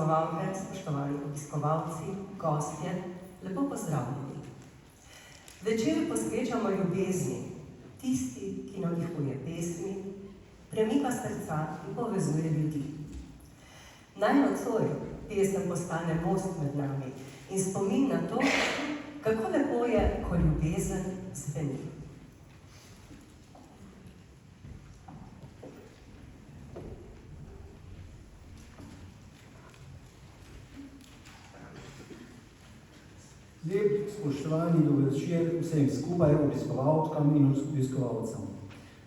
obiskovalke, spoštovani obiskovalci, gostje, lepo pozdravljeni. Večer posvečamo ljubezni, tisti, ki navdihuje pesmi, premika srca in povezuje ljudi. Naj nocoj pesem postane most med nami in spomin na to, kako lepo je, ko ljubezen zveni. Lep, spoštovani dober večer vsem skupaj obiskovalkam in obiskovalcem.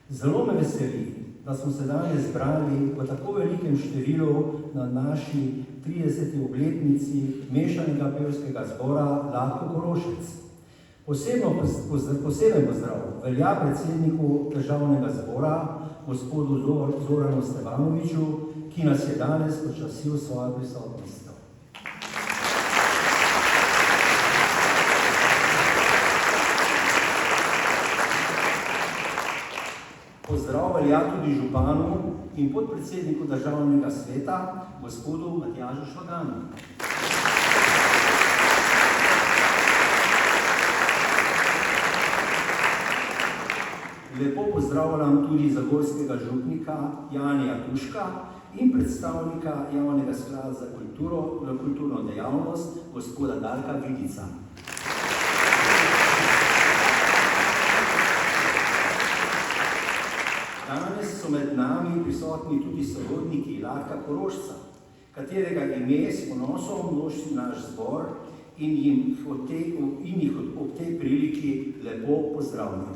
Zelo me veseli, da smo se danes zbrali v tako velikem številu na naši 30. obletnici mešanega pevskega zbora Latko Korošec. Poseben pozdrav velja predsedniku državnega zbora, gospodu Zoranu Stevanoviču, ki nas je danes počasil svojo prisotnost. Pozdrav velja tudi županu in podpredsedniku državnega sveta, gospodu Matjažu Švaganu. Lepo pozdravljam tudi zagorskega župnika Janija Tuška in predstavnika Javnega sklada za kulturno dejavnost, gospoda Darka Vidica. Danes so med nami prisotni tudi sorodniki Latka Korošca, katerega ime s ponosom nosi naš zbor in jih ob tej priliki lepo pozdravljam.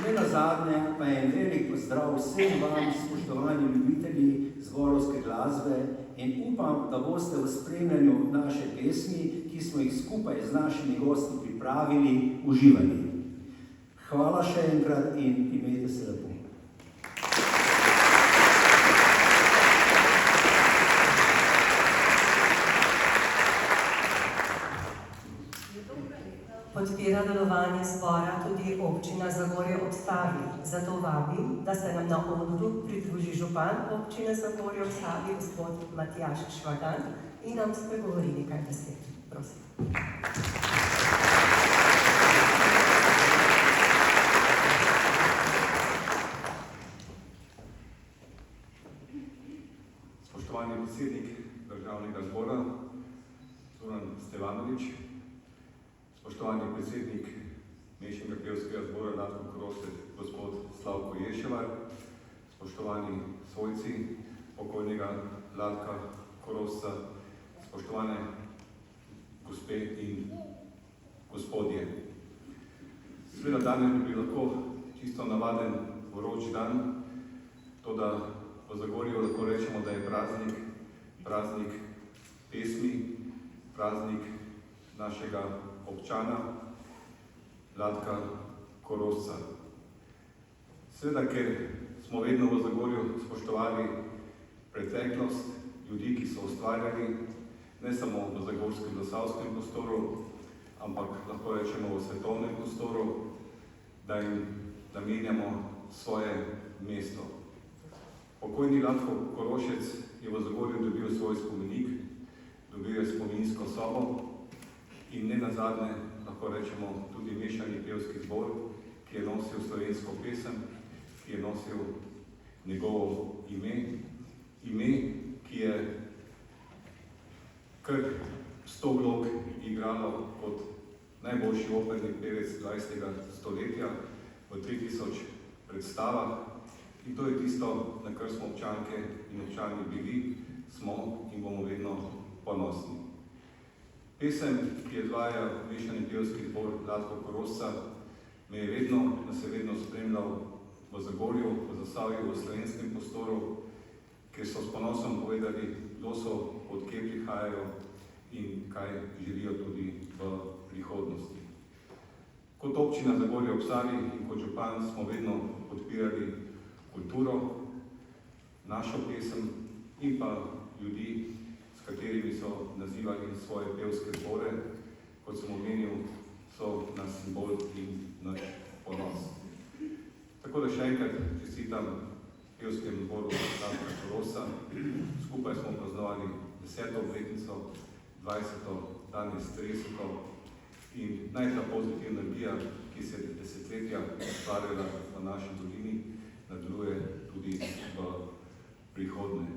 Nenazadnje pa je en velik pozdrav vsem vam, spoštovani ljubitelji zborovske glasbe, in upam, da boste v spremljanju naše pesmi, ki smo jih skupaj z našimi gosti pripravili, uživali. Hvala še enkrat in imejte se lepo. Podpira delovanje zbora tudi občina Zagorje ob Savi. Zato vabim, da se nam na odru pridruži župan občine Zagorje ob Savi, gospod Matjaž Švagan, in nam spregovori nekaj besed. Prosim. Spoštovani predsednik državnega zbora, Zoran Stevanovič, spoštovani predsednik mešanega pevskega zbora Latko Korošec, gospod Slavko Ješevar, spoštovani svojci pokojnega Latka Korošca, spoštovane gospe in gospodje. Seveda danes bi lahko čisto navaden vroč dan, toda v Zagorju lahko rečemo, da je praznik pesmi, praznik našega občana Latka Korošca. Seveda, ker smo vedno v Zagorju spoštovali preteklost, ljudi, ki so ustvarjali, ne samo v zagorskem zasavskem prostoru, ampak lahko rečemo v svetovnem prostoru, da jim namenjamo svoje mesto. Pokojni Latko Korošec je v Zagorju dobil svoj spomenik, dobil je spominsko sobo, in nenazadnje lahko rečemo tudi mešani pevski zbor, ki je nosil slovensko pesem, ki je nosil njegovo ime, ki je kar 100 vlog igralo kot najboljši operni pevec 20. stoletja v 3000 predstavah. In to je tisto, na kar smo občanke in občani bili, smo in bomo vedno ponosni. Pesem, ki je izvajal mešani pevski zbor Latko Korošca, nas je vedno spremljal v Zagorju, v Zasavju, v slovenskem prostoru, kjer so s ponosom povedali, kdo so, odkje prihajajo in kaj želijo tudi v prihodnosti. Kot občina Zagorje ob Savi in kot župan smo vedno podpirali kulturo, našo pesem in pa ljudi, s katerimi so nazivali svoje pevske zbore, kot sem omenil, so naš simbol in naš ponos. Tako da še enkrat čestitam pevskemu zboru Stavka Korosa. Skupaj smo praznovali 10. obletnico, 20. danes 30. In naj ta pozitivna energija, ki se je desetletja ustvarjala v naši dolini, nadaljuje tudi v prihodnje.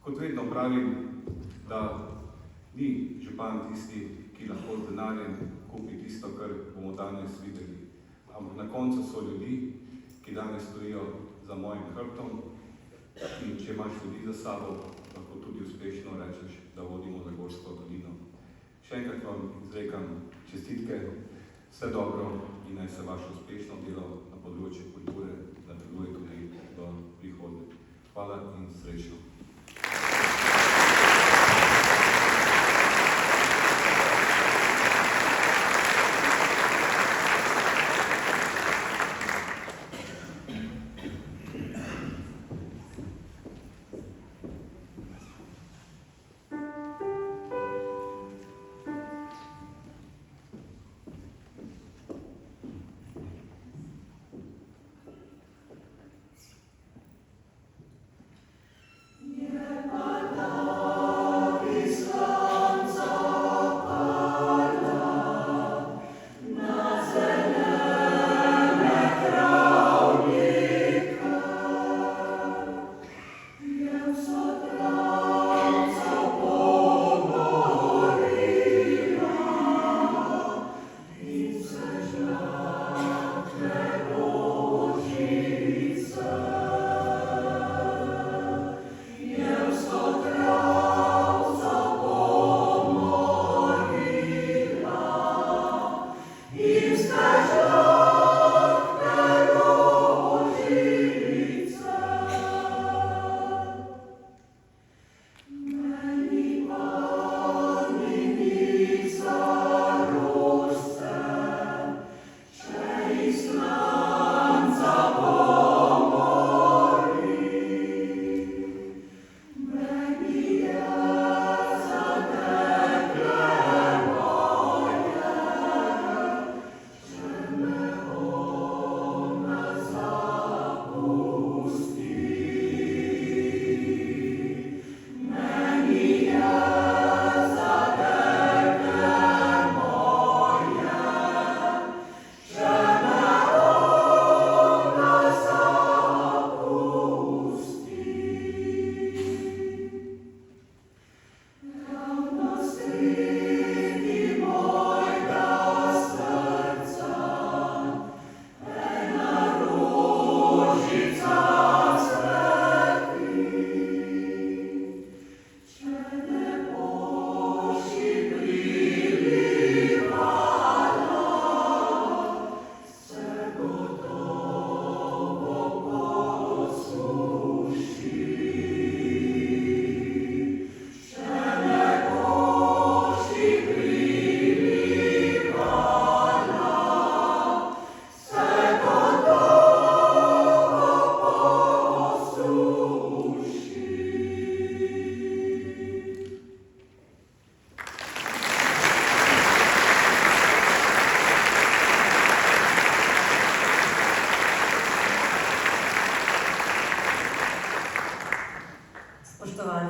Kot vedno pravim, da ni župan tisti, ki lahko z denarjem kupi tisto, kar bomo danes videli. Ampak na koncu so ljudi, ki danes stojijo za mojim hrbtom, in če imaš ljudi za sabo, lahko tudi uspešno rečeš, da vodimo Zagorsko dolino. Še enkrat vam izrekam čestitke, vse dobro in naj se vaše uspešno delo na področju kulture nadaljuje tudi v prihodnje. Hvala in srečno.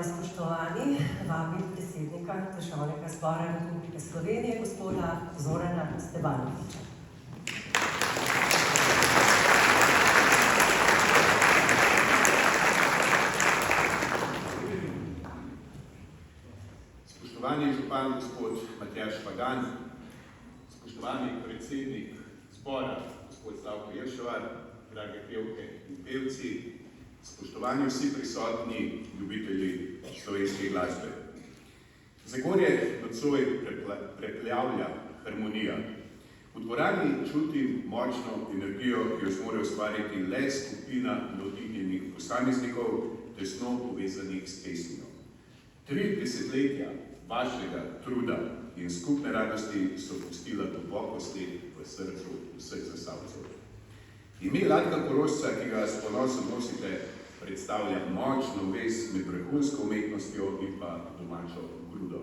Spoštovani, vabim predsednika Državnega zbora Republike Slovenije, gospoda Zorana Stevanovića. Spoštovani župan gospod Matjaž Špagan, spoštovani predsednik zbora gospod Slavko Jelševar, drage pevke in pevci, spoštovani vsi prisotni ljubitelji slovenske glasbe. Zagorje nocoj preplavlja harmonija. V dvorani čutim močno energijo, ki jo zmore ustvariti le skupina navdihnjenih posameznikov, tesno povezanih s pesmijo. 3 desetletja vašega truda in skupne radosti so pustila globoko sled v srcu vseh Zasavcev. Ime Latka Korosca, ki ga s ponosom nosite, predstavlja močno vez med vrhunsko umetnostjo in pa domačo grudo.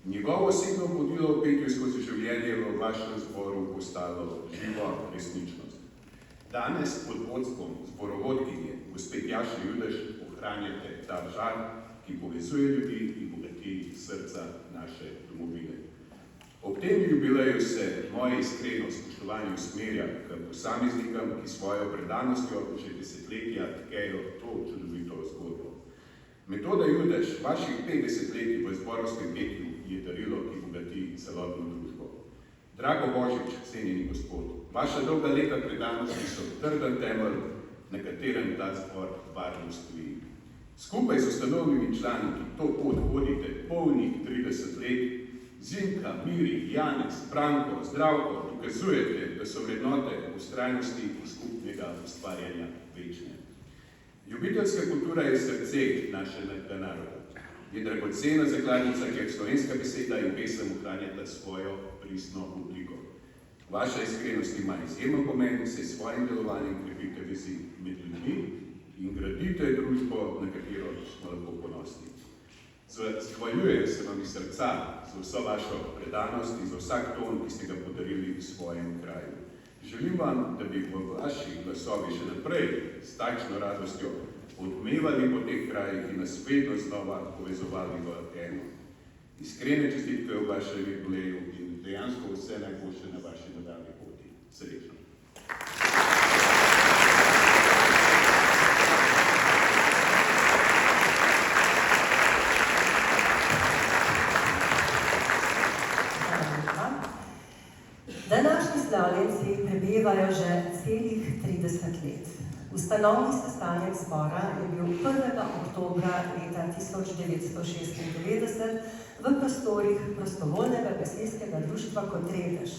Njegovo osebno vodilo v petju skozi življenje v vašem zboru postalo živo resničnost. Danes pod vodstvom zborovodkinje gospe Tjaše Judež ohranjate ta žar, ki povezuje ljudi in bogati srca naše domovine. Ob tem jubileju se moje iskreno spoštovanje usmerja k posameznikom, ki svojo predanostjo že desetletja tkejo to čudovito zgodbo. Metoda Judež vaših 50 let v zborovskem petju je darilo, ki bogati celotno družbo. Drago Božič, cenjeni gospod, vaša dolga leta predanosti so trden temelj, na katerem ta zbor varno stoji. Skupaj z ustanovnimi člani, ki to pot hodite polnih 30 let, Zinka, Miri, Janez, Branko, Zdravko, dokazujete, da so vrednote vztrajnosti in skupnega ustvarjanja večne. Ljubiteljska kultura je srce našega naroda. Je dragocena zakladnica, kjer slovenska beseda in pesem ohranjata svojo pristno obliko. Vaša iskrenost ima izjemen pomen, saj s svojim delovanjem krepite vezi med ljudmi in gradite družbo, na katero smo lahko ponosni. Zahvaljujem se vam iz srca za vso vašo predanost in za vsak ton, ki ste ga podarili v svojem kraju. Želim vam, da bi v vaših glasovi še naprej s takšno radostjo odmevali po teh krajih in nas vedno znova povezovali v eno. Iskrene čestitke v vašem jubileju in dejansko vse najboljše na vaši nadaljnji poti. Srečno! Današnji slavljenci prebivajo že celih 30 let. Ustanovni sestanek zbora je bil 1. oktobra leta 1996 v prostorih prostovoljnega gasilskega društva Kotredež.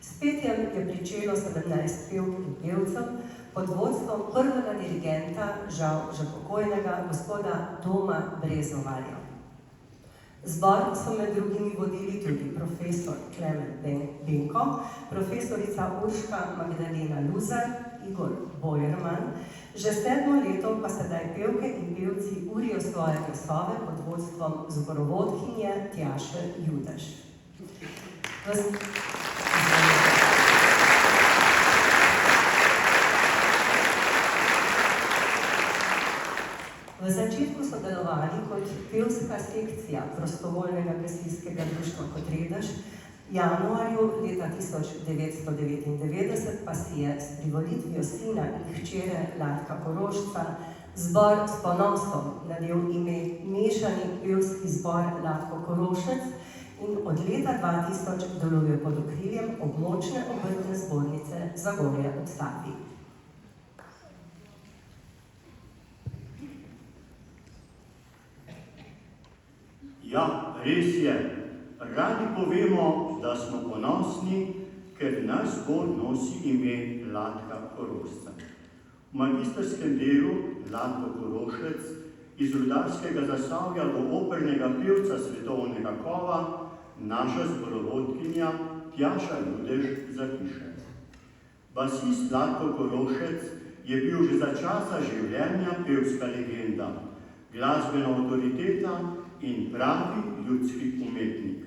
S petjem je pričelo 17 pevk in pevcev pod vodstvom prvega dirigenta, žal že pokojnega, gospoda Toma Brezovarja. Zbor so med drugimi vodili tudi profesor Klemen Benko, profesorica Urška Magdalena Luzar, Igor Bojerman, že 7. leto pa sedaj pevke in pevci urijo svoje glasove pod vodstvom zborovodkinje Tjaše Judež. V začetku so delovali kot pevska sekcija prostovoljnega gasilskega društva Kotredež, januarju leta 1999 pa si je s privolitvijo sina in hčere Latka Korošca zbor s ponosom nadel ime Mešani pevski zbor Latko Korošec in od leta 2000 deluje pod okriljem območne obrtne zbornice Zagorje ob Savi. Ja, res je. Radi povemo, da smo ponosni, ker naš zbor nosi ime Latka Korošca. V magistrskem delu Latko Korošec iz rudarskega Zasavja do opernega pevca svetovnega kova naša zborovodkinja Tjaša Judež zapiše. Basist Latko Korošec je bil že za časa življenja pevska legenda, glasbena avtoriteta in pravi ljudski umetnik.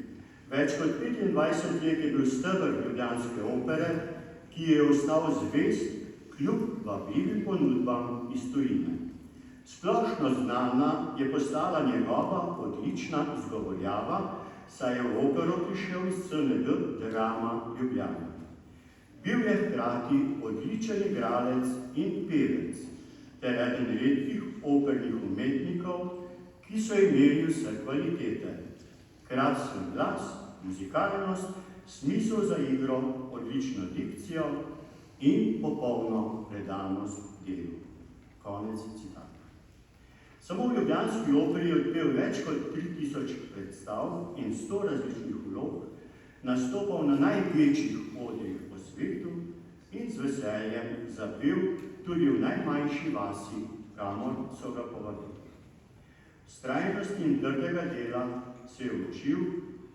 Več kot 25 let je bil steber ljubljanske opere, ki je ostal zvest kljub vabljivim ponudbam iz tujine. Splošno znana je postala njegova odlična izgovorjava, saj je v opero prišel iz SNG Drama Ljubljana. Bil je hkrati odličen igralec in pevec, ter eden redkih opernih umetnikov, ki so imeli vse kvalitete. Krasen glas, muzikalnost, smisel za igro, odlično dikcijo in popolno predanost delu. Konec citata. Samo v ljubljanski operi je odpel več kot 3000 predstav in 100 različnih vlog, nastopal na največjih odrih po svetu in z veseljem zapel tudi v najmanjši vasi, kamor so ga povabili. Vztrajnosti in trdega dela se je učil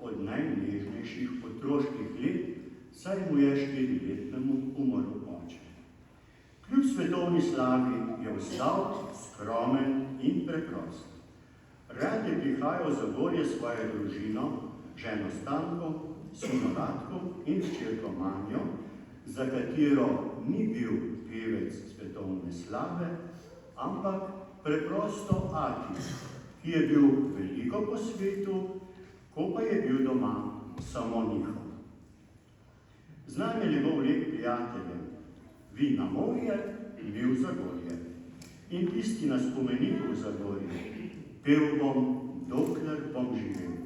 od najnežnejših otroških let, saj mu je 4-letnemu umrl oče. Kljub svetovni slavi je ostal skromen in preprost. Rad je prihajal v Zagorje svojo družino, ženo Stanko, sino Radko in hčerko Manjo, za katero ni bil pevec svetovne slave, ampak preprosto ati, ki je bil veliko po svetu, ko pa je bil doma samo njihov. Znan je njegov lep prijatelj, vi na morje, mi v Zagorje. In tisti na spomeniku v Zagorju, pel bom, dokler bom živel.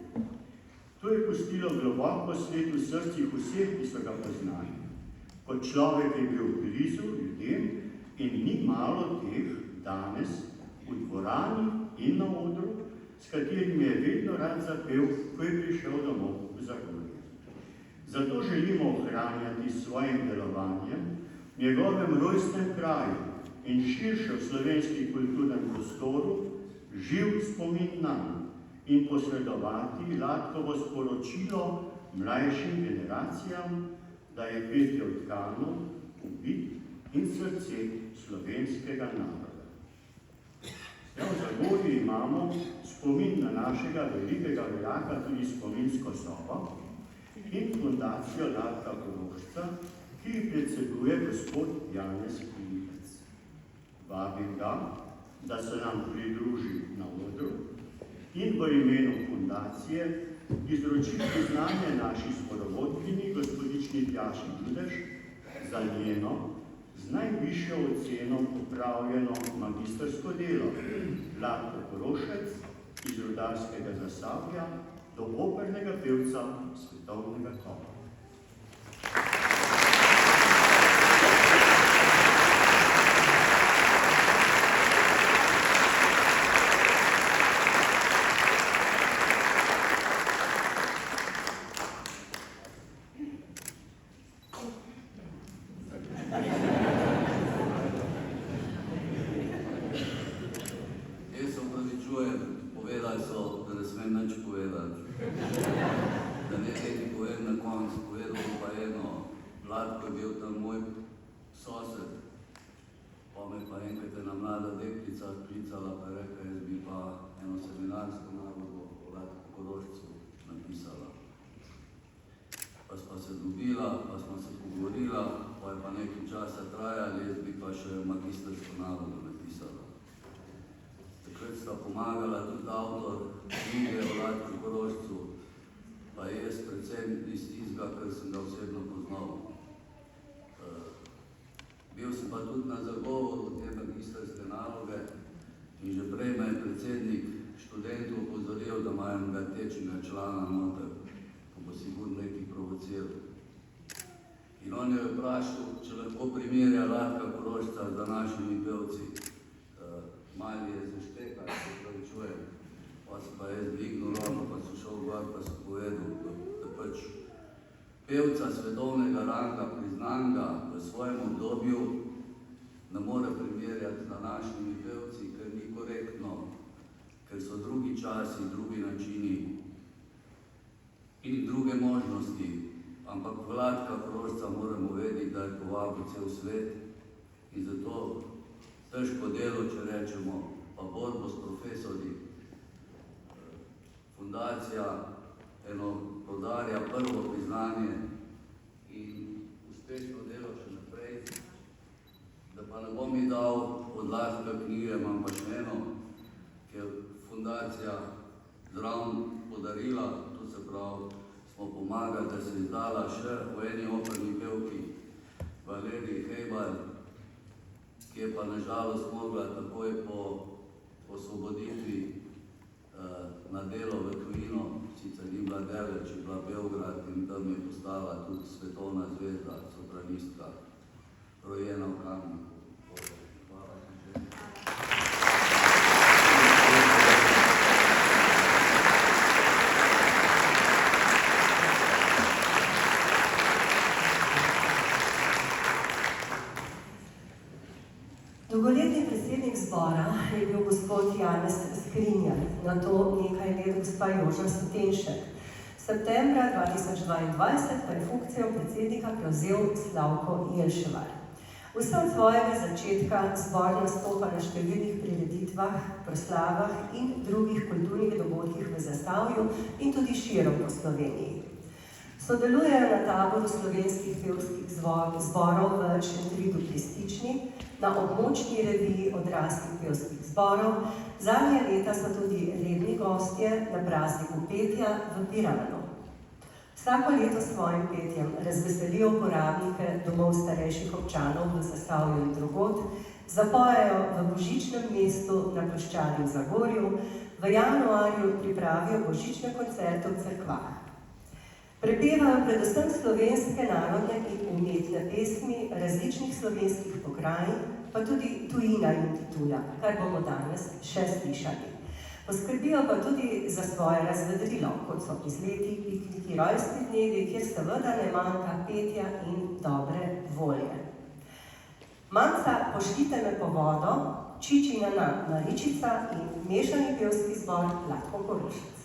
To je pustilo globoko sled v srcih vseh, ki so ga poznali. Kot človek je bil blizu ljudem in ni malo teh danes v dvorani in na odru, s katerimi je vedno rad zapel, ko je prišel domov v Zagorje. Zato želimo ohranjati s svojim delovanjem v njegovem rojstnem kraju in širše v slovenskem kulturnem prostoru živ spomin nanj in posredovati Latkovo sporočilo mlajšim generacijam, da je petje vtkano v bit in srce slovenskega naroda. Ja, v Zagorju imamo spomin na našega velikega vojaka, tudi spominsko sobo in fundacijo Latka Korošca, ki ji predseduje gospod Janez Filipec. Vabim ga, da se nam pridruži na odru in v imenu fundacije izroči priznanje naši sporovodkinji, gospodični Tjaši Judež, za njeno z najvišjo oceno upravljeno magistrsko delo Latko Korošec iz rudarskega Zasavja do opernega pevca svetovnega kova. Latko je bil tam moj sosed, pa me pa enkrat ena mlada deklica klicala, pa je rekla, jaz bi pa eno seminarsko nalogo o Latku Korošcu napisala. Pa sva se dobila, pa smo se pogovorila, pa je pa nekaj časa trajali, jaz bi pa še magistrsko nalogo napisala. Takrat sta pomagala tudi avtor knjige o Latku Korošcu, pa jaz predvsem iz tistega, ker sem ga osebno poznal. Bil sem pa tudi na zagovoru te magistrske naloge in že prej me je predsednik študentov opozoril, da imajo ga tečnega člana noter, ko bo sigurno nekaj provociral. In on je vprašal, če lahko primerja Latka Korošca z današnjimi pevci. Mali je zaštekal, se pravičujem, pa sem pa jaz dvignil roko, pa sem šel gor, pa sem povedal, da pač pevca svetovnega ranga, priznanga v svojem obdobju, ne more primerjati z današnjimi pevci, ker ni korektno, ker so drugi časi, drugi načini in druge možnosti. Ampak Latka Korošca moramo vedeti, da je povabil cel svet in zato težko delo, če rečemo, pa borbo s profesorji. Fundacija podarja prvo priznanje in uspešno delo še naprej, da pa ne bom mi dal od Latka knjige, imam pa še eno, ki je fundacija zraven podarila, to se pravi, smo pomagali, da se je izdala še v eni operni pevki Valeriji Hejbal, ki je pa nažalost mogla takoj po osvoboditvi na delo v tujino, sicer ni bila deleč, je bila Beograd in tam je postala tudi svetovna zvezda, sopranistka, rojena v Kamniku. Hvala. Dolgoletni predsednik zbora je bil gospod Janez Skrinjar, nato nekaj let gospa Joža Stutenšek. Septembra 2022 pa je funkcijo predsednika prevzel Slavko Jelševar. Vse od svojega začetka zbor nastopa na številnih prireditvah, proslavah in drugih kulturnih dogodkih v Zasavju in tudi širom po Sloveniji. Sodelujejo na taboru slovenskih pevskih zborov v Šentvidu pri Stični, na območni reviji odraslih pevskih zborov, zadnja leta so tudi redni gostje na prazniku petja v Piranu. Vsako leto s svojim petjem razveselijo uporabnike domov starejših občanov v Zasavju in drugod, zapojejo v božičnem mestu na ploščadi v Zagorju, v januarju pripravijo božične koncerte v cerkvah. Prepevajo predvsem slovenske narodne in umetne pesmi različnih slovenskih pokrajin, pa tudi tujina jim titula, kar bomo danes še slišali. Poskrbijo pa tudi za svoje razvedrilo, kot so izleti, pikniki, rojstni dnevi, kjer seveda ne manjka petja in dobre volje. Manca Pošljite me po vodo, Čičina Maričica in mešani pevski zbor Latko Korošec.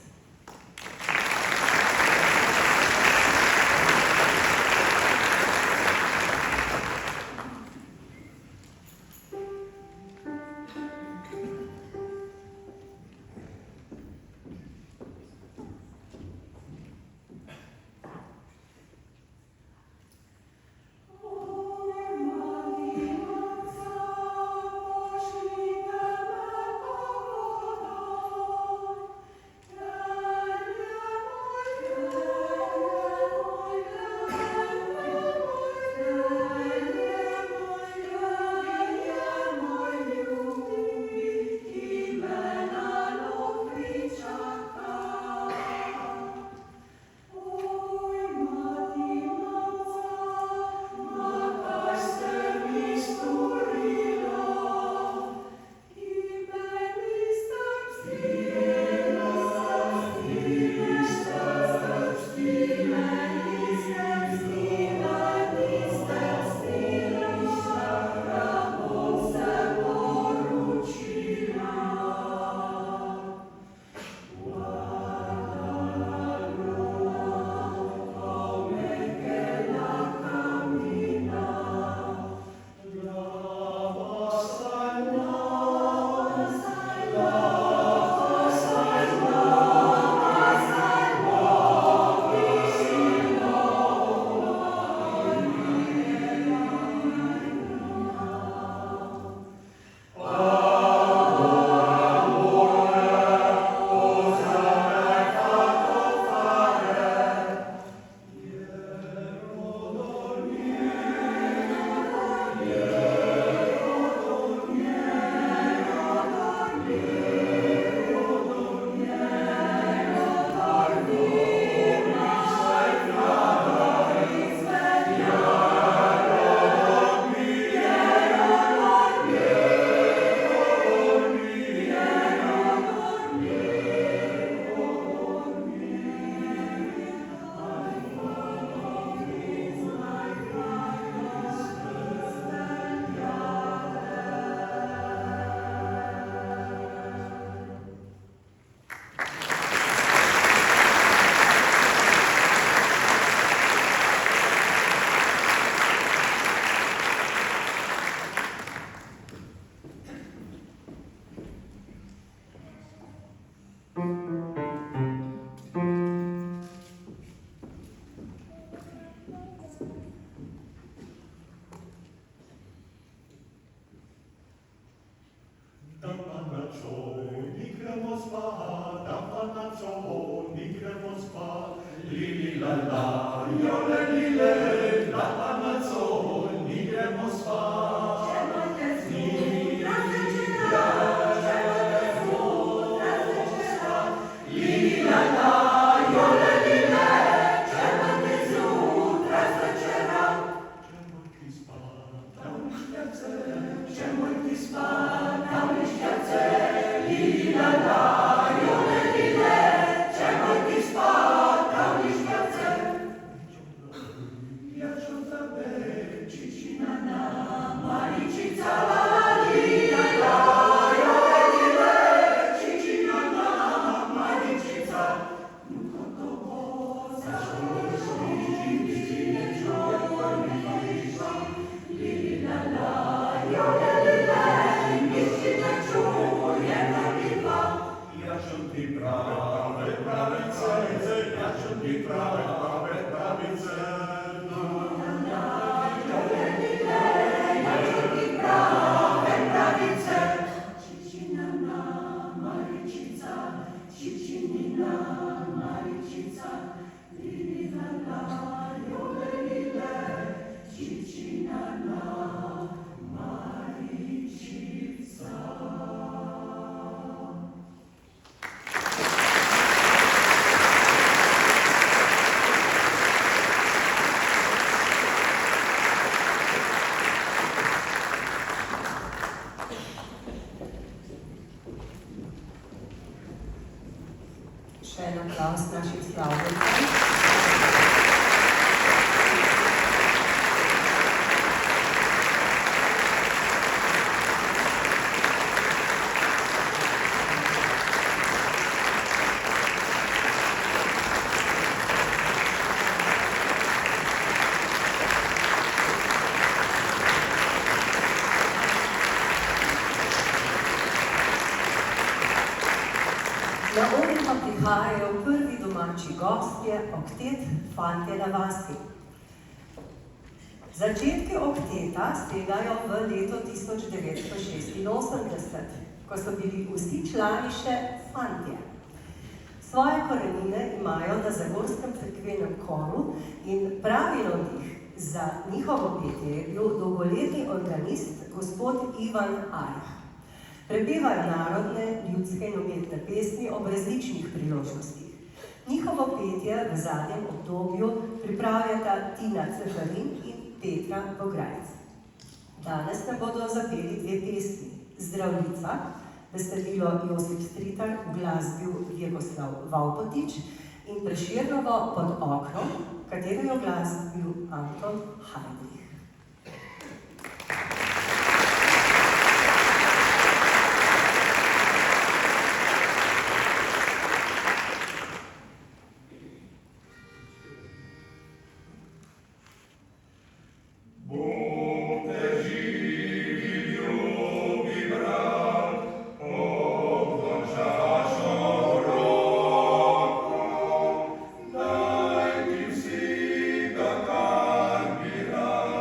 Io Še en aplavz našim slavljicam. Na oder pa prihajajo prvi domači gostje, oktet Fantje na vasi. Začetki okteta segajo v leto 1986, ko so bili vsi člani še fantje. Svoje korenine imajo na zagorskem cerkvenem koru in pravi navdih za njihovo petje je bil dolgoletni organist gospod Ivan Arh. Prepevajo narodne, ljudske in umetne pesmi ob različnih priložnostih. Njihovo petje v zadnjem obdobju pripravljata Tina Cefarin in Petra Bograjc. Danes nam bodo zapeli dve pesmi. Zdravljica, besedilo Josip Stritar, v glasbi Vjekoslav Vaupotič in Prešernovo Pod oknom, katero je v glasbi Anton Heidrich. Daj ti vsi, da kar bi rad.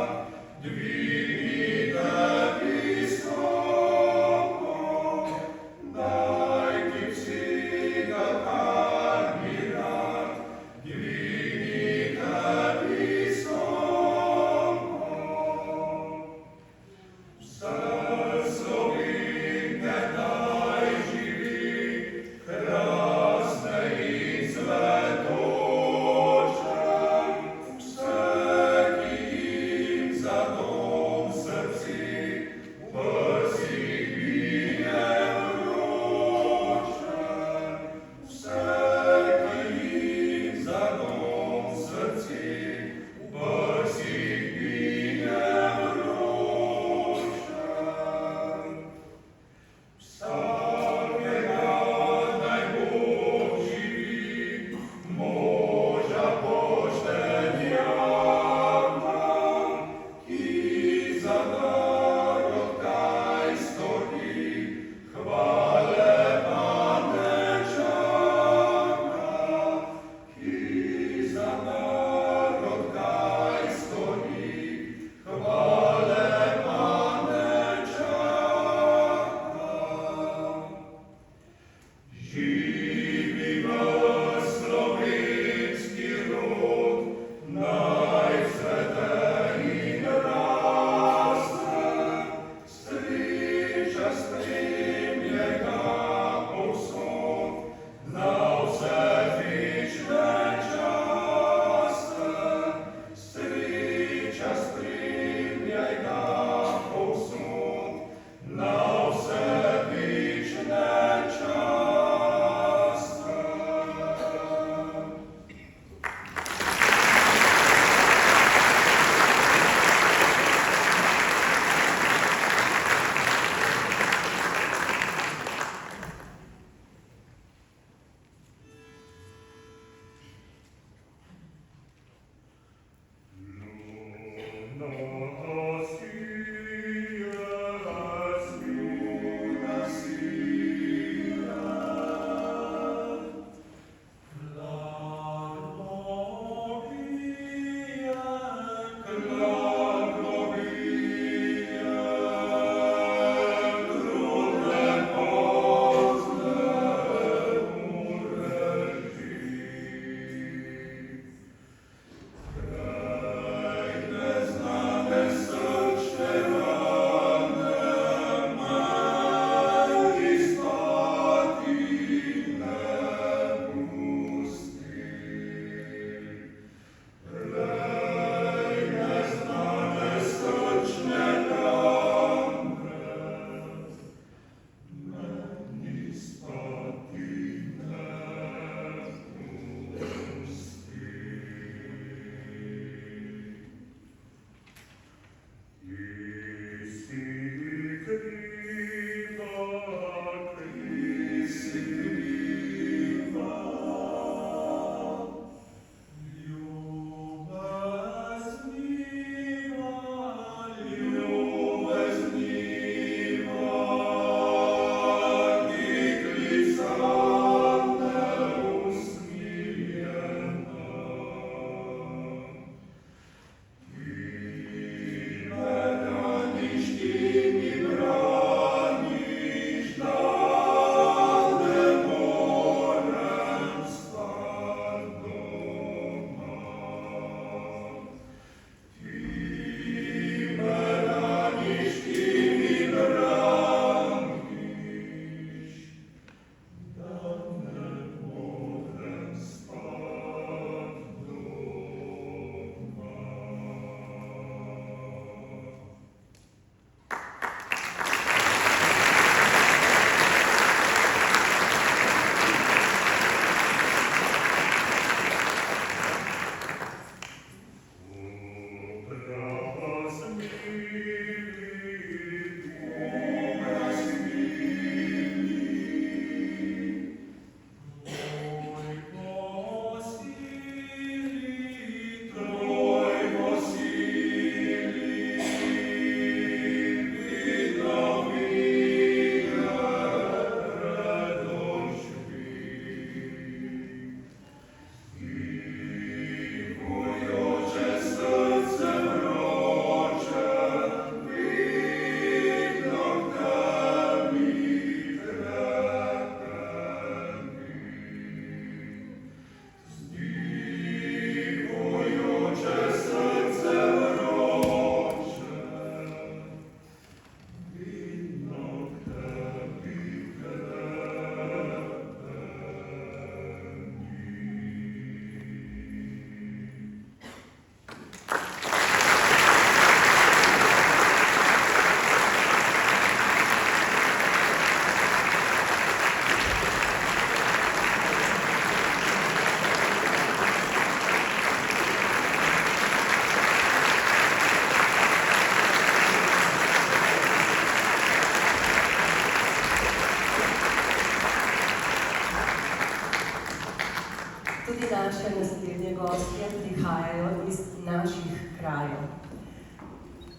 Tudi naše naslednje gostje prihajajo iz naših krajev.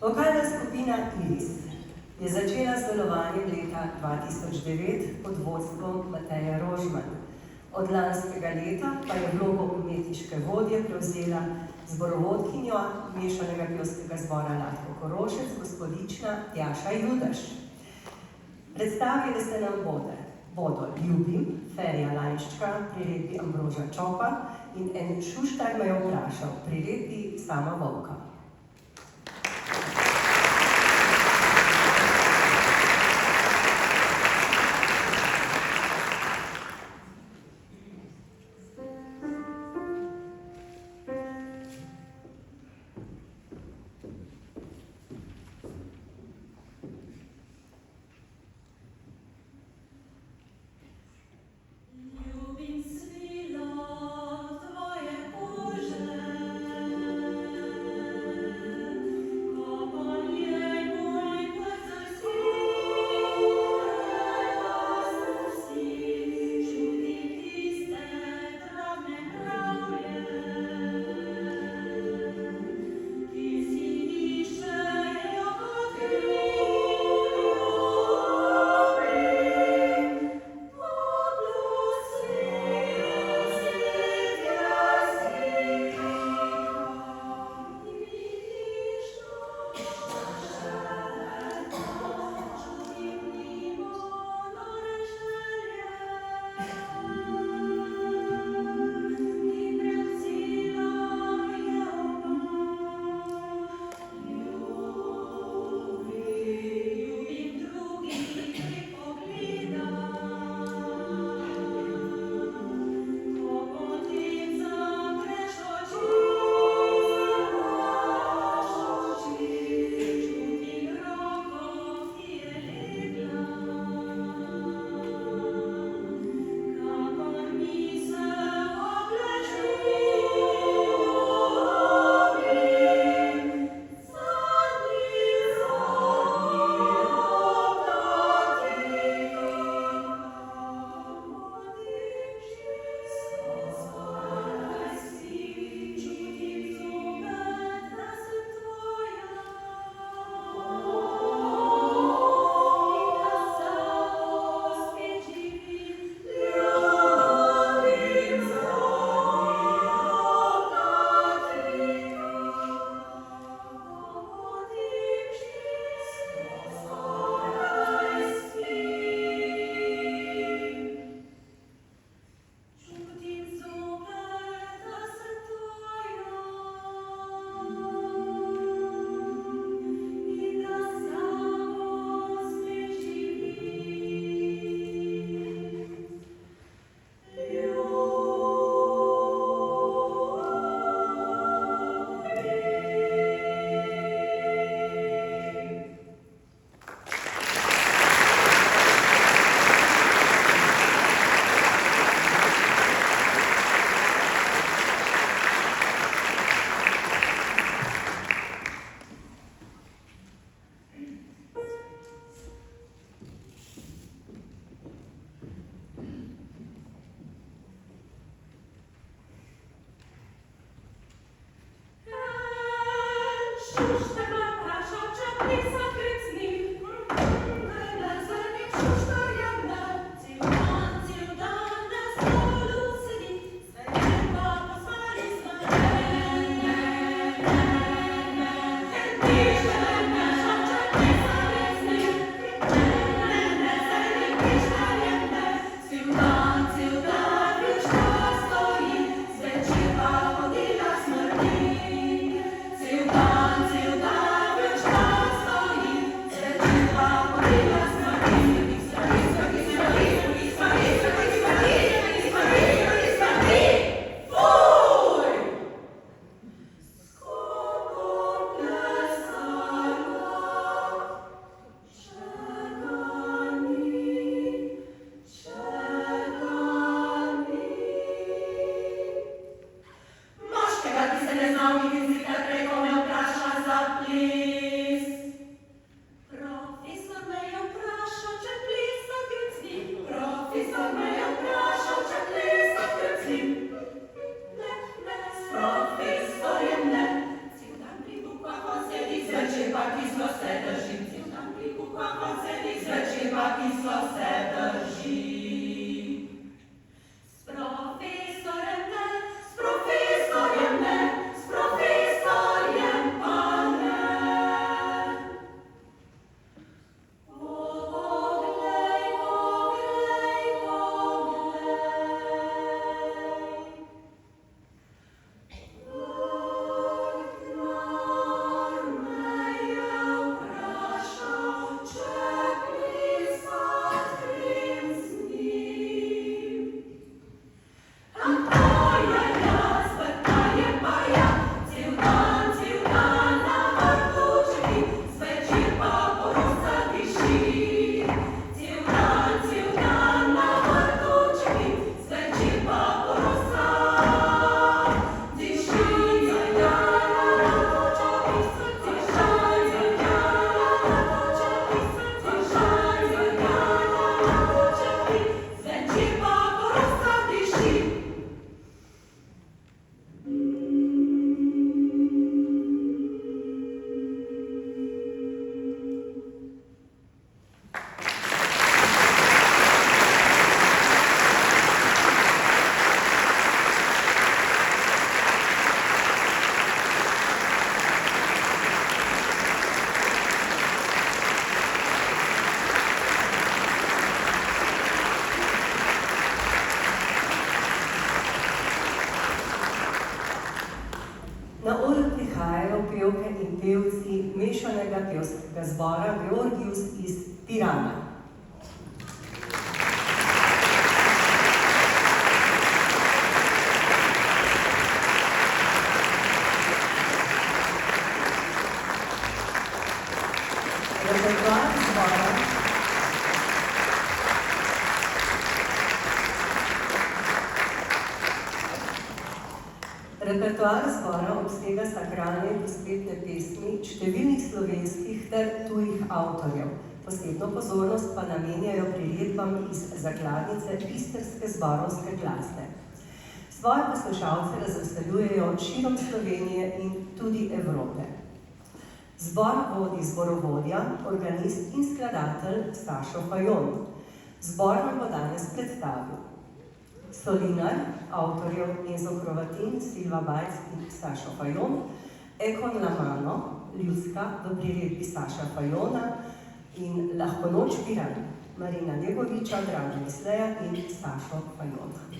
Vokalna skupina Iris je začela z delovanjem leta 2009 pod vodstvom Mateja Rožmana. Od lanskega leta pa je vlogo umetniške vodje prevzela zborovodkinjo mešanega pevskega zbora Latko Korošec, gospodična Tjaša Judaš. Predstavili se nam bodo Ljubim, Ferija Lajščka, priredbi Ambroža Čopa in en Šuštar me je vprašal, priredbi Sama Volka. pevskega zbora Georgius iz Pirana. Repertoar zbora obsega sakralne in spetne pesmi številnih slovenskih ter tujih avtorjev. Posebno pozornost pa namenjajo priredbam iz zakladnice istrske zborovske glasbe. Svoje poslušalce razveseljujejo širom Slovenije in tudi Evrope. Zbor vodi zborovodja, organist in skladatelj Sašo Fajon. Zbor nam bo danes predstavil solinar, avtorjev Enzo Hrovatin, Silva Bajc in Sašo Fajon, Ekon Lamano, ljudska v priredbi Saša Fajona in Lahko noč Piran, Marina Njegoviča, Draga Misleja in Sašo Fajona.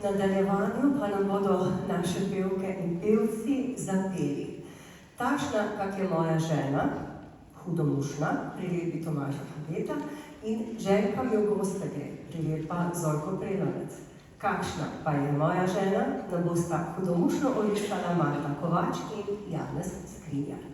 V nadaljevanju pa nam bodo naše pevke in pevci zapeli Takšna, kak je moja žena, hudomušna, priredbi Tomaža Haveta in Željka Mjogostege, priredba Zorko Prelovec. Kakšna pa je moja žena, nam bosta hudomušno orisala Marta Kovač in Janez Skrinjar.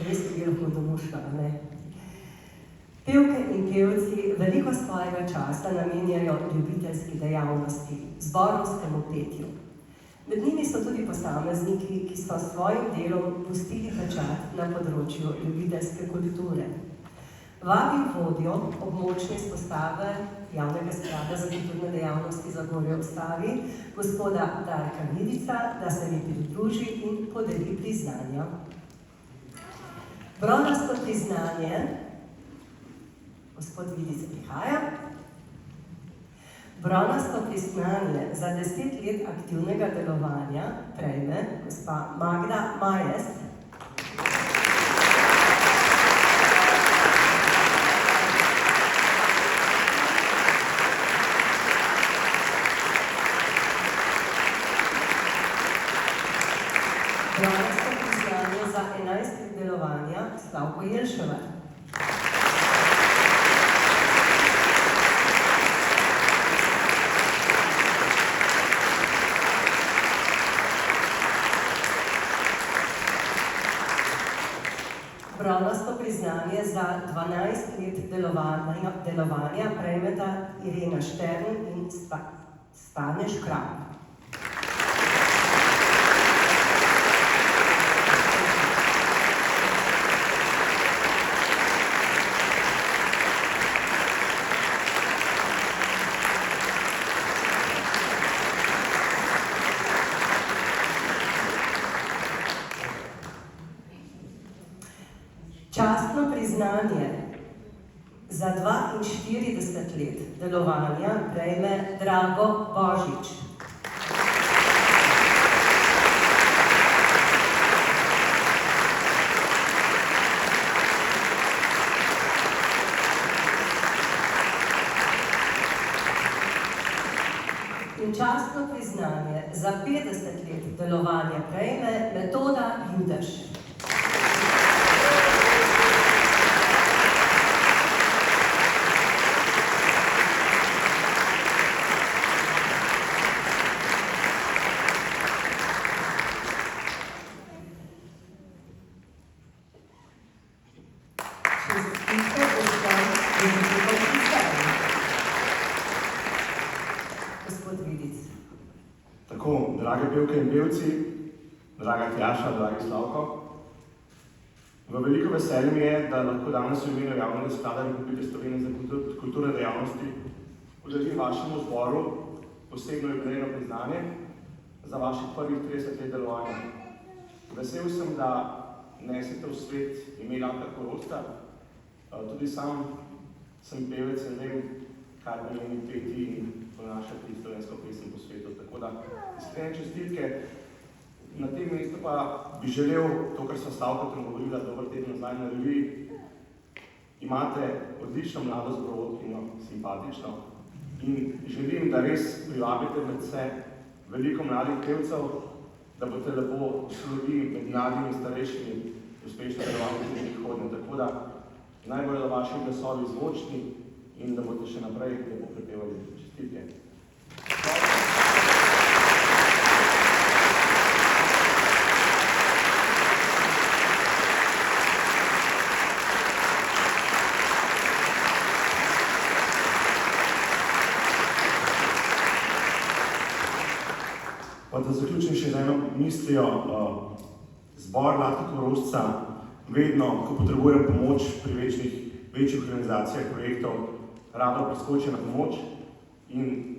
res je hudomušno, ne? Pevke in pevci veliko svojega časa namenjajo ljubiteljski dejavnosti, zborovskemu petju. Med njimi so tudi posamezniki, ki so s svojim delom pustili pečat na področju ljubiteljske kulture. Vabim vodjo območne izpostave Javnega sklada za kulturne dejavnosti Zagorje ob Savi, gospoda Darka Vidica, da se mi pridruži in podeli priznanja. Bronasto priznanje, gospod Vidic prihaja. Bronasto priznanje za 10 let aktivnega delovanja prejme gospa Magda Majes. Bronasto priznanje za 11 let delovanja Slavko Jelševar. Bronasto priznanje za 12 let delovanja prejmeta Irena Štern in Stane Škrab. Častno priznanje za 42 let delovanja prejme Drago Božič. In častno priznanje za 50 let delovanja prejme Metoda Judež. Tako, drage pevke in pevci, draga Tjaša, dragi Slavko, v veliko veselje mi je, da lahko danes v imenu Javnega sklada Republike Slovenije za kulturne dejavnosti podelim vašemu zboru posebno jubilejno priznanje za vaših prvih 30 let delovanja. Vesel sem, da nesete v svet ime Latka Korošca. Tudi sam sem pevec in vem, kaj pomeni peti in ponašati slovensko pesem po svetu. Tako da, iskrene čestitke. Na tem mestu pa bi želel to, kar sem Slavko govorila dober teden nazaj na reviji. Imate odlično mlado zborovodkinjo, simpatično. In želim, da res privabite med se veliko mladih pevcev, da boste lepo slovili med mladimi in starejšimi uspešno delovali tudi prihodnje. Tako da naj bodo vaši glasovi zvočni in da boste še naprej lepo prepevali. Čestitke. Pa da zaključim še z eno mislijo, zbor Latka Korošca vedno, ko potrebujem pomoč pri večjih organizacijah projektov, rado priskoči na pomoč in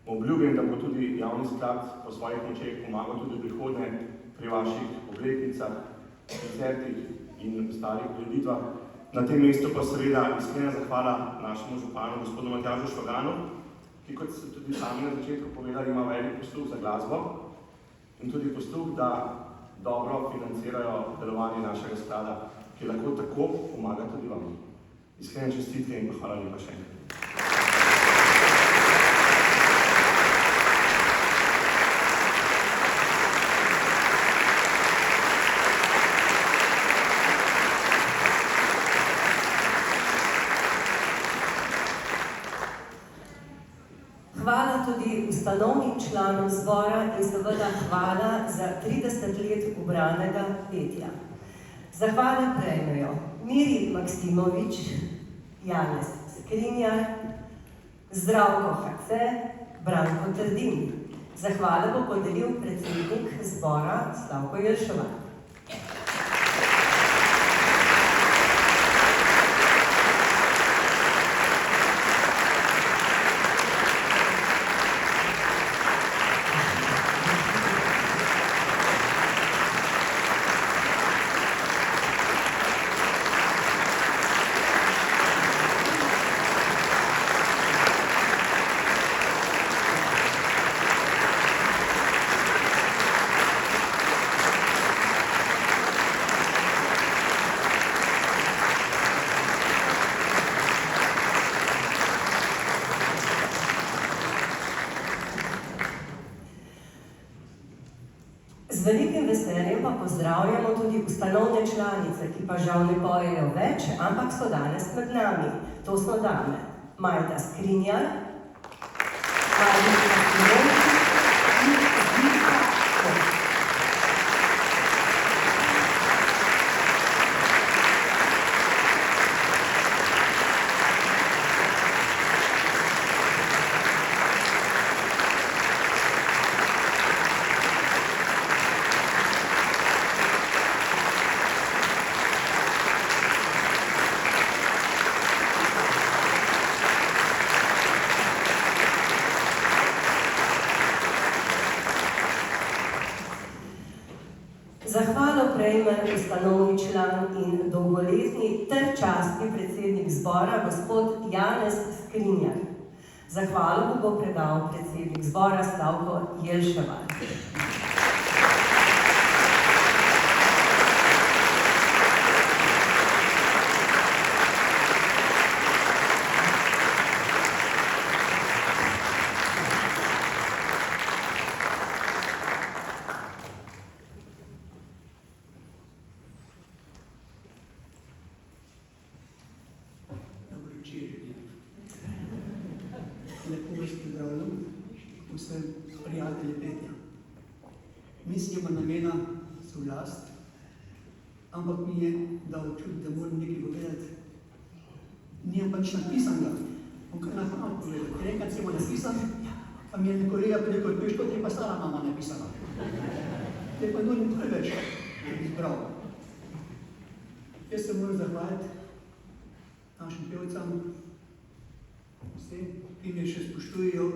obljubim, da bo tudi Javni sklad po svojih močeh pomagal tudi v prihodnje pri vaših obletnicah, koncertih in ostalih prireditvah. Na tem mestu pa seveda iskrena zahvala našemu županu, gospodu Matjažu Švaganu, ki, kot ste tudi sami na začetku povedali, ima velik posluh za glasbo in tudi posluh, da dobro financirajo delovanje našega sklada, ki lahko tako pomaga tudi vam. Iskrene čestitke in hvala lepa še enkrat. Hvala tudi ustanovnim članom zbora in seveda hvala za 30 let ubranega petja. Zahvale prejmejo Miri Maksimovič, Janez Skrinjar, Zdravko Hace, Branko Trdin. Zahvale bo podelil predsednik zbora Slavko Jelševar. Z velikim veseljem pa pozdravljamo tudi ustanovne članice, ki pa žal ne pojejo več, ampak so danes med nami. To so dame Majda Skrinjar, Majda Skrinjar in Zbirka Koč. Zahvalo prejme ustanovni član in dolgoletni ter častni predsednik zbora, gospod Janez Skrinjar. Zahvalo bo predal predsednik zbora Slavko Jelševar. Lepo vas pozdravljam, vse prijatelje petja. Mislimo namena soglast, ampak mi je dal čut, da moram nekaj povedati. Nijem pač napisanega, bom kar napravil povedati. Ker enkrat sem napisan, pa mi je kolega rekel, veš, to je pa stara mama napisala. Te pa nudim preveč izbral. Jaz se moram zahvaliti našim pevcam, vse, ki me še spoštujejo,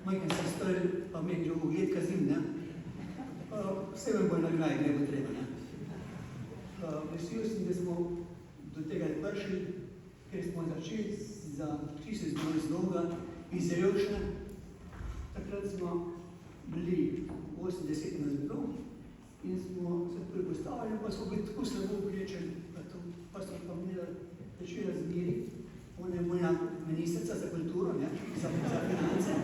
majhen se star, pa me že ugled kazim, ne? Vse me bo nagraj, ne bo treba, ne? Vesel sem, da smo do tega prišli, ker smo začeli za čisto iz dolga, iz revšne. Takrat smo bili 80 nas bilo in smo se tudi postavili, pa smo bili tako slabo priječeni, pa smo pa imeli začeli razmeri. Ona je moja ministrica za kulturo, ne, za finance,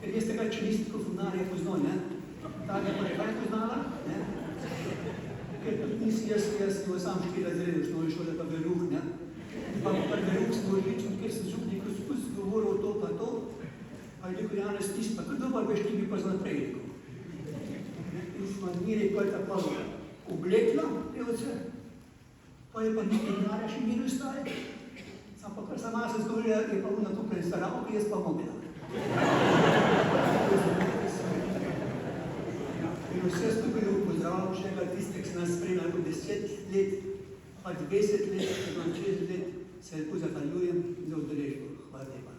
ker jaz takrat, če niste kofunarja poznal, ne, tako pa je kaj poznala, ne, ker nisi jaz imel sam 4 razrede v osnovni šoli, pa veruh, ne, pa veruh smo odlični, ker sem župnik, ko skozi govoril to pa to, pa je rekel, Janez, ti pa kar dobar veš, ti bi pa znaprej rekel. In smo miri, ko je tako oblekla, pevce, pa je pa nekaj denarja še mir ustaje. Ampak kar sama se zgovorila, je pa ona tukaj starala, jaz pa mobila. In vse skupaj pozdravljam še enkrat tiste, ki se nas spremljali po 10 let, pa 20 let, pa 60 let, se lepo zahvaljujem za udeležbo. Hvala lepa.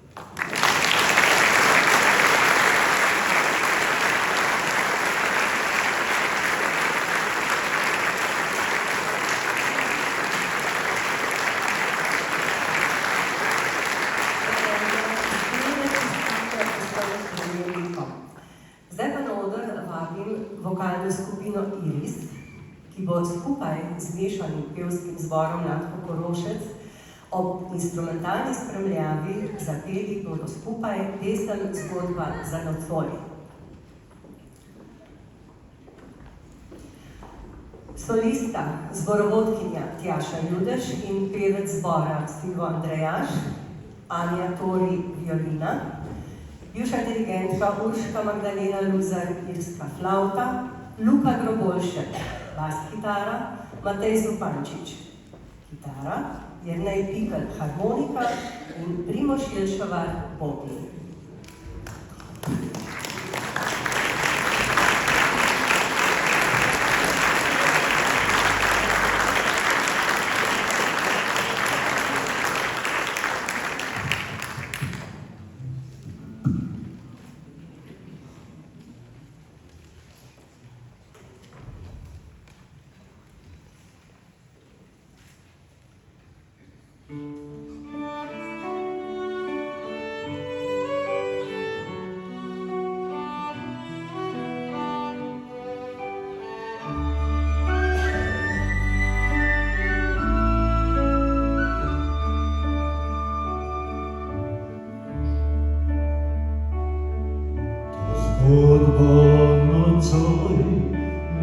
Zdaj pa na oder vabim vokalno skupino Iris, ki bo skupaj z mešanim pevskim zborom Natko Korošec ob instrumentalni spremljavi zapeli bodo skupaj pesem Zgodba za nocoj. Solista, zborovodkinja Tjaša Judež in pevec zbora Silvo Andrejaš, Anja Tori violina, bivša dirigentka Urška Magdalena Luzar, irska flauta, Luka Grobolšek, bas kitara Matej Zupančič, kitara Jernej Pikl, harmonika in Primož Jelšavar, bobni. Zgodbo nocoj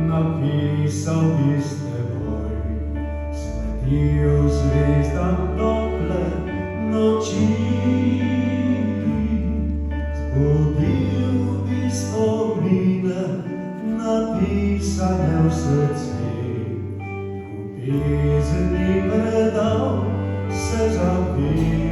napisal bi s teboj, sledijo zvezdam tople noči. Zbudil bi spomine napisane v srci, ljubezni predal se zapino.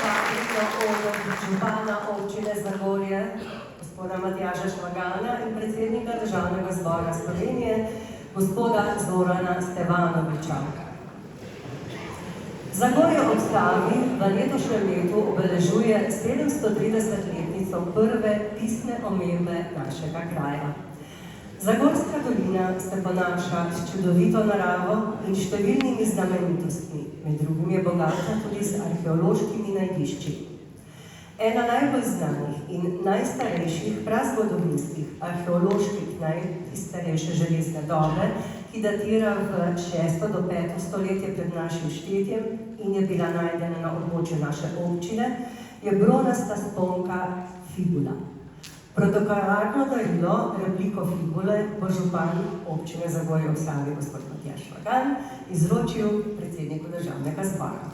vabiti na oder župana občine Zagorje, gospoda Matjaža Švagana in predsednika Državnega zbora Slovenije, gospoda Zorana Stevanoviča. Zagorje ob Savi v letošnjem letu obeležuje 730-letnico prve pisne omembe našega kraja. Zagorska dolina se ponaša s čudovito naravo in številnimi znamenitostmi, med drugim je bogata tudi z arheološkimi najdišči. Ena najbolj znanih in najstarejših prazgodovinskih arheoloških iz starejše železne dobe, ki datira v 6. do 5. stoletje pred našim štetjem in je bila najdena na območju naše občine, je bronasta sponka fibula. Protokolarno darilo, repliko fibule, bo župan občine Zagorje ob Savi, gospod Matjaž Švagan, izročil predsedniku Državnega zbora.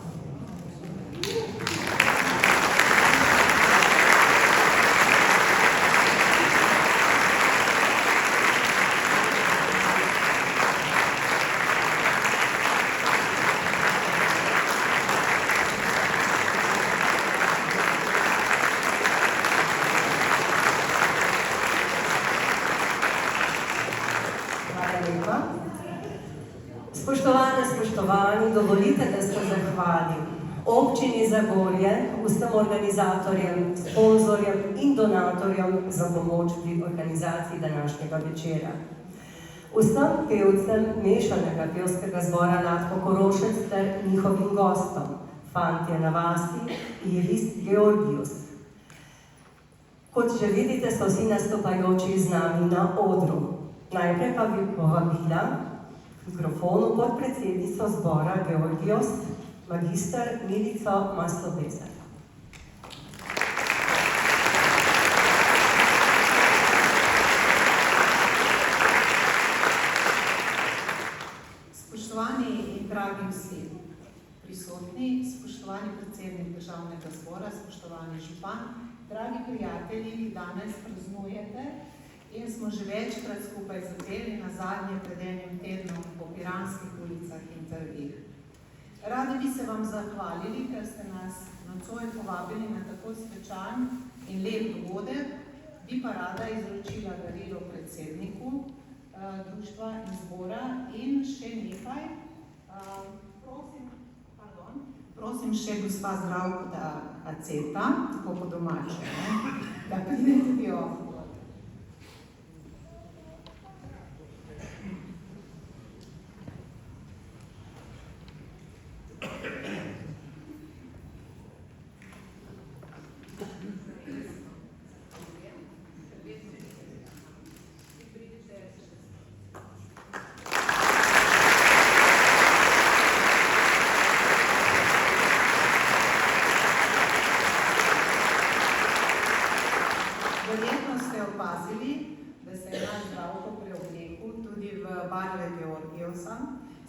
Spoštovani, dovolite, da se zahvalim občini Zagorje, vsem organizatorjem, sponzorjem in donatorjem za pomoč pri organizaciji današnjega večera. Vsem pevcem mešanega pevskega zbora Latko Korošec ter njihovim gostom, Fantje na vasi, Iris, Georgios. Kot že vidite, so vsi nastopajoči z nami na odru. Najprej pa bi povabila mikrofonu podpredsednico zbora Georgios, magister Milico Maslo-Bezar. Spoštovani in dragi vsi prisotni, spoštovani predsednik Državnega zbora, spoštovani župan, dragi prijatelji, ki danes praznujete in smo že večkrat skupaj zadeli, nazadnje pred enim tednom po piranskih ulicah in trgih. Radi bi se vam zahvalili, ker ste nas nocoj povabili na tako svečan in lep dogodek, bi pa rada izročila darilo predsedniku društva in zbora in še nekaj. Prosim še gospa Zdravko, da aceta, tako po domače, da pride tudi on.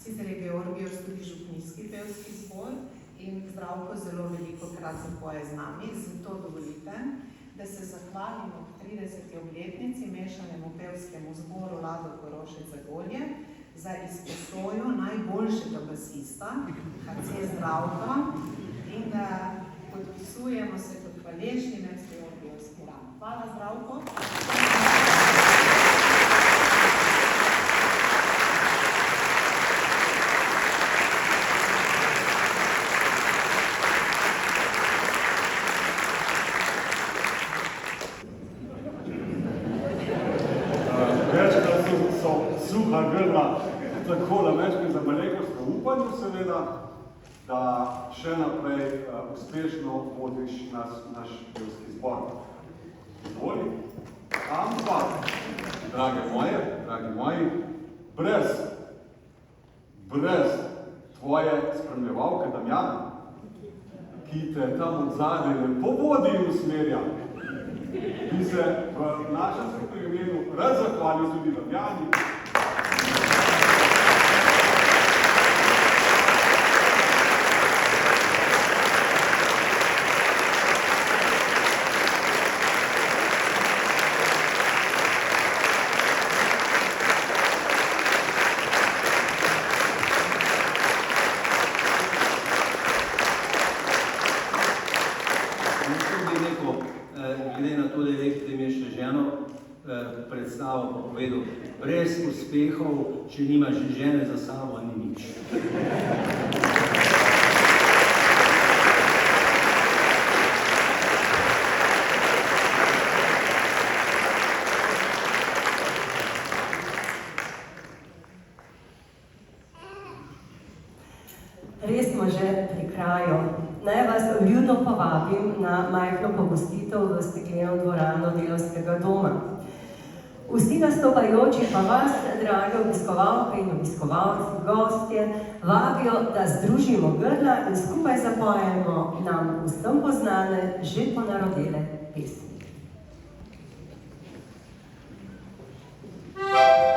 Sicer je Georgios tudi župnijski pevski zbor in Zdravko zelo velikokrat zapoje z nami, zato dovolite, da se zahvalim ob 30. obletnici mešanemu pevskemu zboru Lado Korošec Zagorje za izposojo najboljšega basista, HC Zdravka, in da podpisujemo se kot hvaležni med Georgiovski rad. Hvala, Zdravko. Suha grla, tako na večkrat za malenkost v upanju seveda, da še naprej uspešno vodiš naš pevski zbor. Izvoli. Ampak, dragi moji, brez tvoje spremljevalke Damjana, ki te tam od zadaj lepo vodi in usmerja, bi se v našem skupnem imenu rad zahvalil tudi Damjani. povedal, brez uspehov, če nimaš žene za sabo, ni nič. Res smo že pri kraju. Naj vas vljudno povabim na majhno pogostitev v stekleno dvorano Delavskega doma. Vsi nastopajoči pa vas, drage obiskovalke in obiskovalci, gostje, vabijo, da združimo grla in skupaj zapojemo nam vsem poznane, že ponarodele pesmi. Thank you.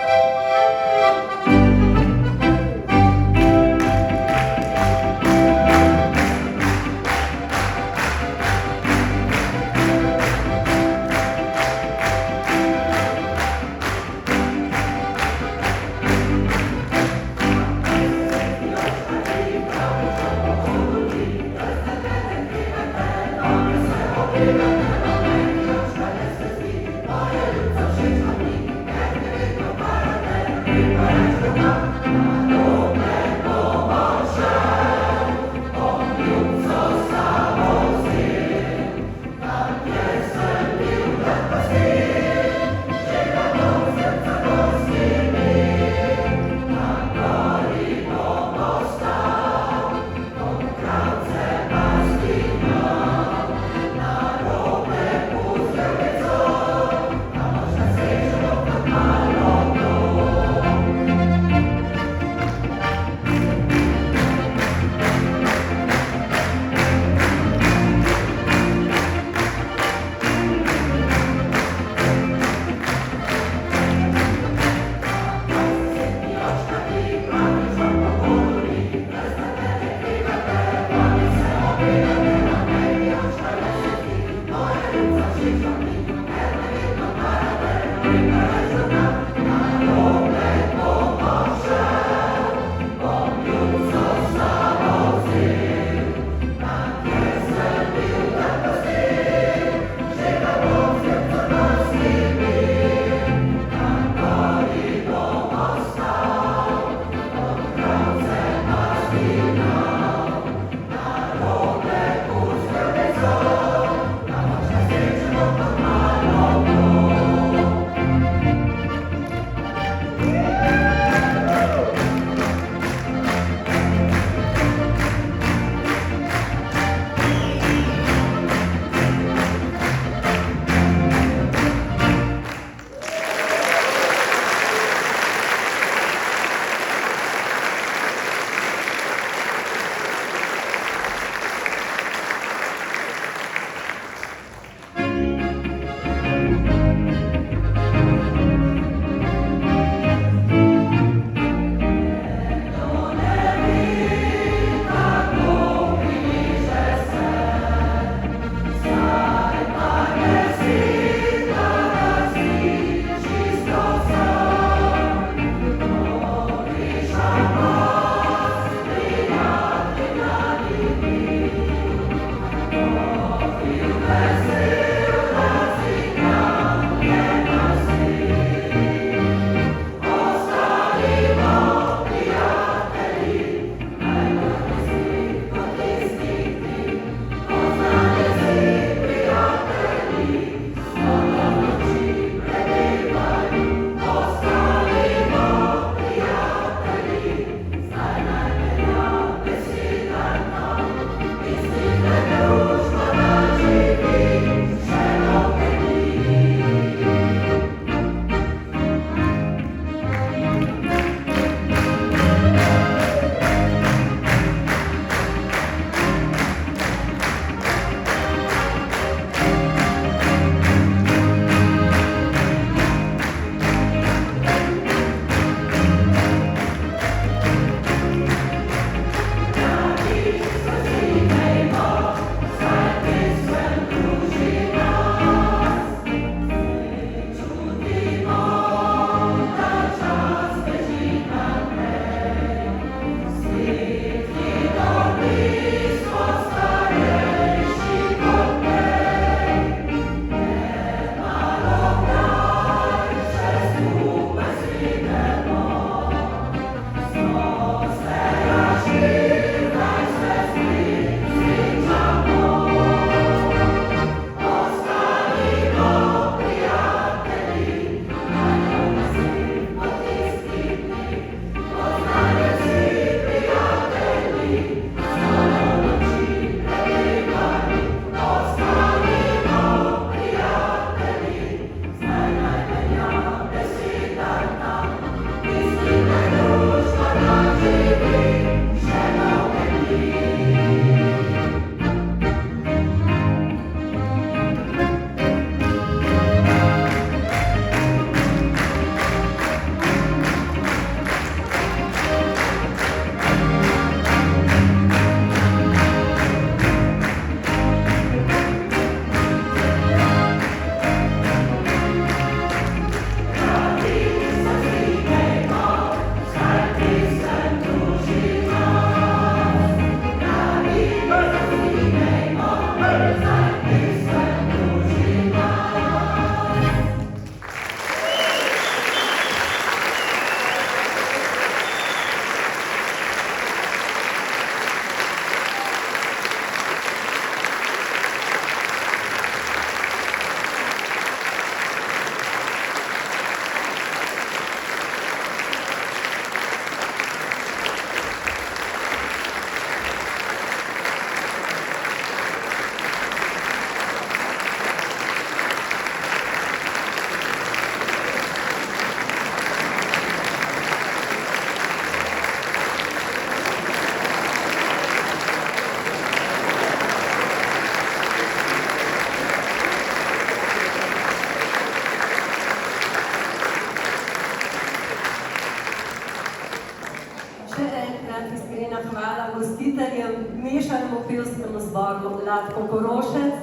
enkrat iskrena hvala gostiteljem, mešanemu pevskemu zboru Latko Korošec.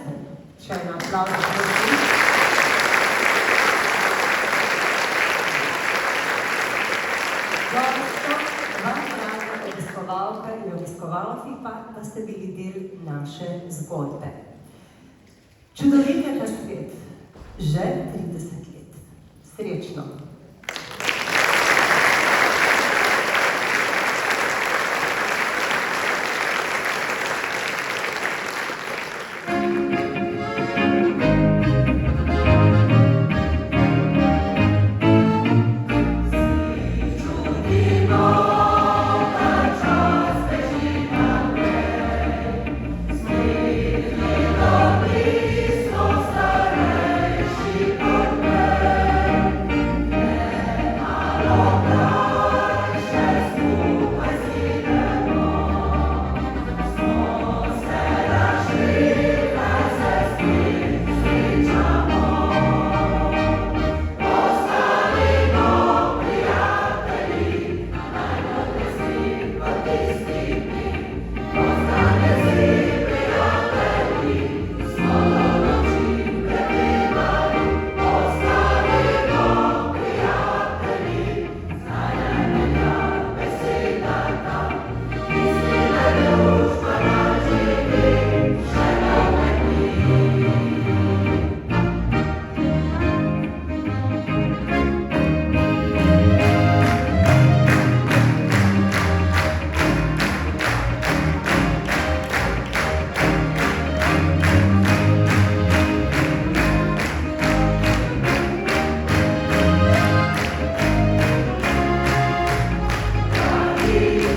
Še en aplavz. Gostom, vam drage obiskovalke in obiskovalci pa ste bili del naše zgodbe. Čudovit je ta svet, že 30 let. Srečno! Thank you.